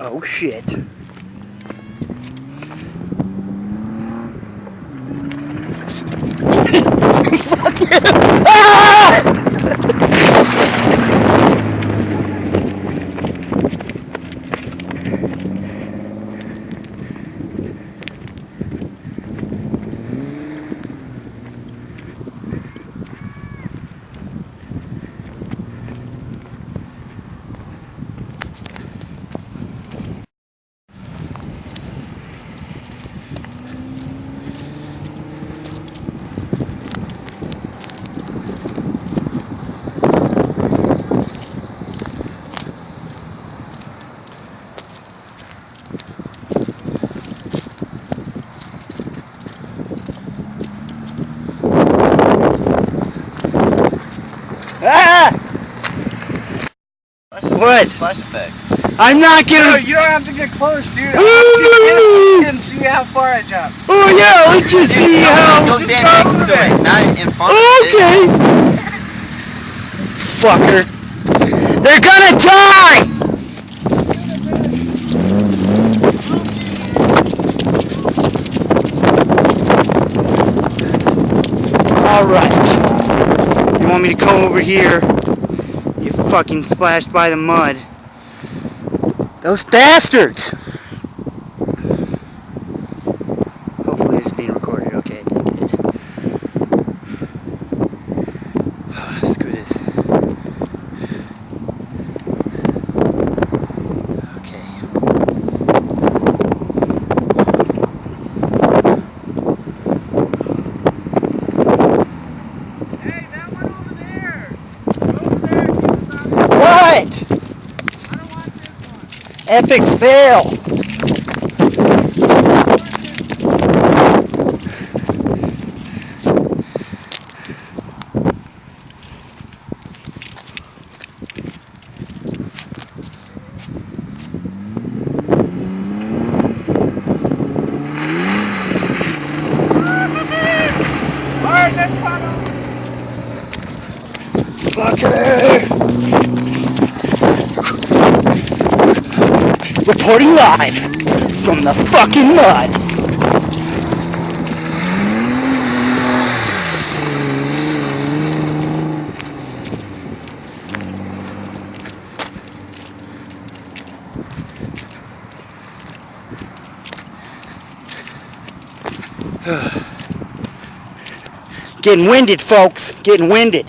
Oh shit. Ah! What? Flash effect. I'm not getting. No, you don't have to get close, dude. I want you to get a second and see how far I jump. Oh yeah, let's just see how. Go stand next to it, not in front of it. Okay. Fucker. They're gonna die! Alright. You want me to come over here? You fucking splashed by the mud. Those bastards! Hopefully this is being recorded. Okay, I think it is. Screw this. Okay. Hey, that one over there. Go over there and get us out of here. What? I don't want this one. Epic fail! Alright, that's fine. Fucker! Reporting live from the fucking mud. Getting winded, folks. Getting winded.